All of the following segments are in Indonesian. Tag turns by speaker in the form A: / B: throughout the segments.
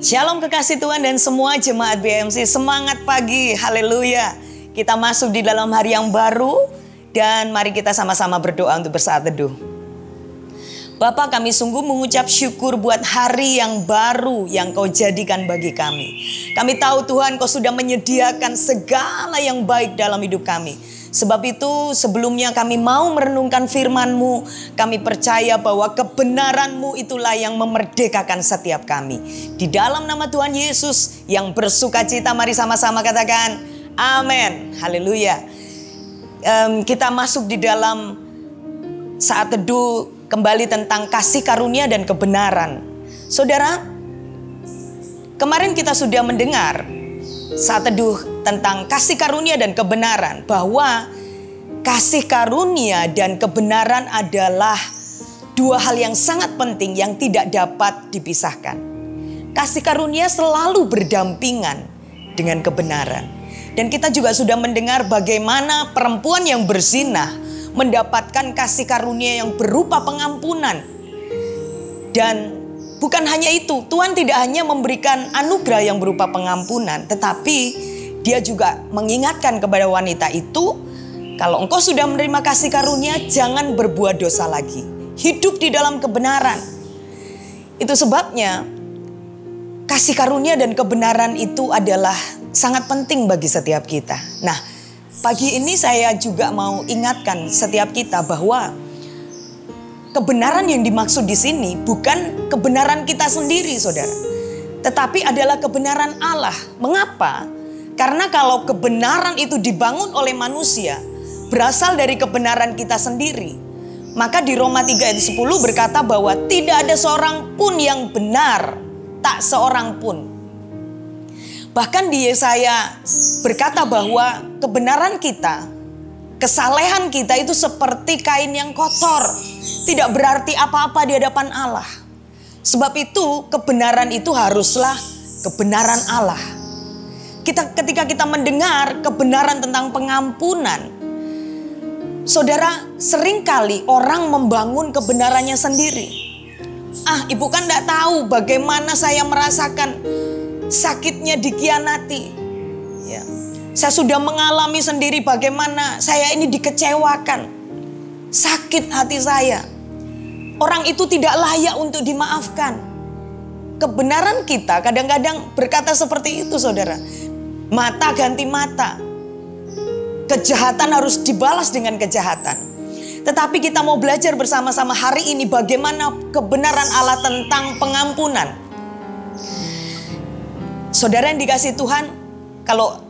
A: Shalom kekasih Tuhan dan semua jemaat BMC, semangat pagi, haleluya. Kita masuk di dalam hari yang baru dan mari kita sama-sama berdoa untuk bersaat teduh. Bapa, kami sungguh mengucap syukur buat hari yang baru yang Kau jadikan bagi kami. Kami tahu Tuhan Kau sudah menyediakan segala yang baik dalam hidup kami. Sebab itu sebelumnya kami mau merenungkan firman-Mu. Kami percaya bahwa kebenaran-Mu itulah yang memerdekakan setiap kami. Di dalam nama Tuhan Yesus yang bersukacita, mari sama-sama katakan amin. Haleluya. Kita masuk di dalam saat teduh kembali tentang kasih karunia dan kebenaran. Saudara, kemarin kita sudah mendengar saat teduh tentang kasih karunia dan kebenaran, bahwa kasih karunia dan kebenaran adalah dua hal yang sangat penting yang tidak dapat dipisahkan. Kasih karunia selalu berdampingan dengan kebenaran. Dan kita juga sudah mendengar bagaimana perempuan yang berzinah mendapatkan kasih karunia yang berupa pengampunan. Dan bukan hanya itu, Tuhan tidak hanya memberikan anugerah yang berupa pengampunan, tetapi Dia juga mengingatkan kepada wanita itu, kalau engkau sudah menerima kasih karunia, jangan berbuat dosa lagi. Hidup di dalam kebenaran. Itu sebabnya kasih karunia dan kebenaran itu adalah sangat penting bagi setiap kita. Nah, pagi ini saya juga mau ingatkan setiap kita bahwa kebenaran yang dimaksud di sini bukan kebenaran kita sendiri, saudara. Tetapi adalah kebenaran Allah. Mengapa? Karena kalau kebenaran itu dibangun oleh manusia, berasal dari kebenaran kita sendiri, maka di Roma 3 ayat 10 berkata bahwa tidak ada seorang pun yang benar, tak seorang pun. Bahkan di Yesaya berkata bahwa kebenaran kita, kesalehan kita itu seperti kain yang kotor, tidak berarti apa-apa di hadapan Allah. Sebab itu kebenaran itu haruslah kebenaran Allah. Ketika kita mendengar kebenaran tentang pengampunan, saudara, seringkali orang membangun kebenarannya sendiri. Ibu kan tidak tahu bagaimana saya merasakan sakitnya dikhianati. Ya. Saya sudah mengalami sendiri bagaimana saya ini dikecewakan. Sakit hati saya. Orang itu tidak layak untuk dimaafkan. Kebenaran kita kadang-kadang berkata seperti itu, saudara. Mata ganti mata. Kejahatan harus dibalas dengan kejahatan. Tetapi kita mau belajar bersama-sama hari ini bagaimana kebenaran Allah tentang pengampunan. Saudara yang dikasihi Tuhan, kalau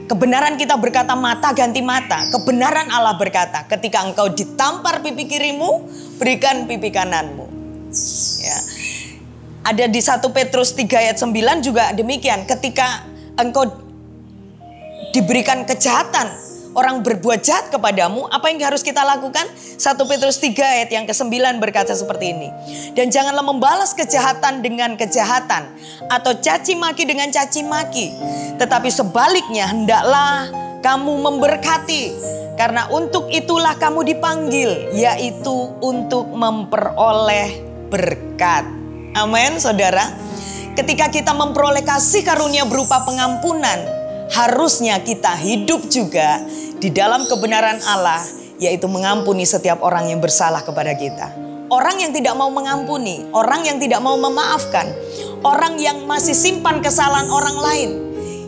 A: kebenaran kita berkata mata ganti mata, kebenaran Allah berkata ketika engkau ditampar pipi kirimu, berikan pipi kananmu. Ya. Ada di 1 Petrus 3 ayat 9 juga demikian. Ketika engkau diberikan kejahatan, orang berbuat jahat kepadamu, apa yang harus kita lakukan? 1 Petrus 3 ayat yang ke-9 berkata seperti ini. Dan janganlah membalas kejahatan dengan kejahatan, atau caci maki dengan caci maki. Tetapi sebaliknya hendaklah kamu memberkati, karena untuk itulah kamu dipanggil, yaitu untuk memperoleh berkat. Amin, saudara. Ketika kita memperoleh kasih karunia berupa pengampunan, harusnya kita hidup juga di dalam kebenaran Allah, yaitu mengampuni setiap orang yang bersalah kepada kita. Orang yang tidak mau mengampuni, orang yang tidak mau memaafkan, orang yang masih simpan kesalahan orang lain,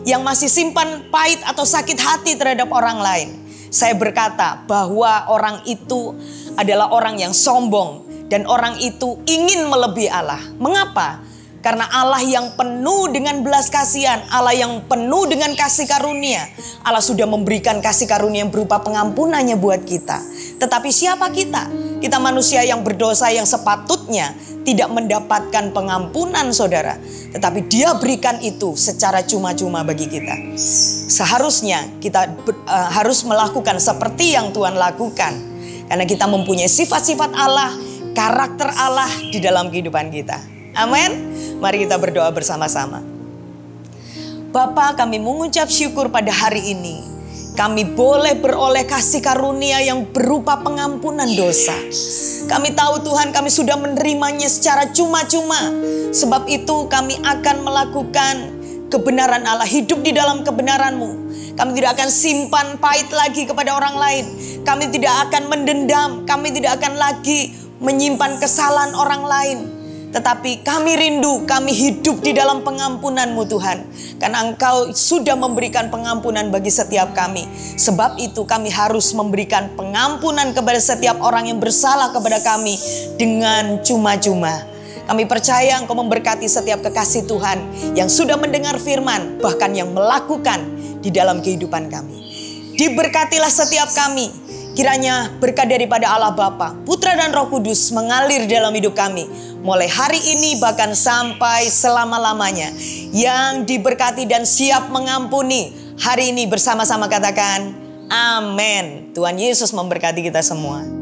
A: yang masih simpan pahit atau sakit hati terhadap orang lain. Saya berkata bahwa orang itu adalah orang yang sombong dan orang itu ingin melebihi Allah. Mengapa? Karena Allah yang penuh dengan belas kasihan, Allah yang penuh dengan kasih karunia. Allah sudah memberikan kasih karunia yang berupa pengampunannya buat kita. Tetapi siapa kita? Kita manusia yang berdosa yang sepatutnya tidak mendapatkan pengampunan, saudara. Tetapi Dia berikan itu secara cuma-cuma bagi kita. Seharusnya kita harus melakukan seperti yang Tuhan lakukan. Karena kita mempunyai sifat-sifat Allah, karakter Allah di dalam kehidupan kita. Amin. Mari kita berdoa bersama-sama. Bapa, kami mengucap syukur pada hari ini. kami boleh beroleh kasih karunia yang berupa pengampunan dosa. Kami tahu Tuhan, kami sudah menerimanya secara cuma-cuma. Sebab itu kami akan melakukan kebenaran Allah, hidup di dalam kebenaran-Mu. Kami tidak akan simpan pahit lagi kepada orang lain. Kami tidak akan mendendam, kami tidak akan lagi menyimpan kesalahan orang lain. Tetapi kami rindu, kami hidup di dalam pengampunan-Mu Tuhan. Karena Engkau sudah memberikan pengampunan bagi setiap kami. Sebab itu kami harus memberikan pengampunan kepada setiap orang yang bersalah kepada kami dengan cuma-cuma. Kami percaya Engkau memberkati setiap kekasih Tuhan yang sudah mendengar firman, bahkan yang melakukan di dalam kehidupan kami. Diberkatilah setiap kami. Kiranya berkat daripada Allah Bapa, Putra dan Roh Kudus mengalir dalam hidup kami. Mulai hari ini bahkan sampai selama-lamanya. Yang diberkati dan siap mengampuni. Hari ini bersama-sama katakan amin. Tuhan Yesus memberkati kita semua.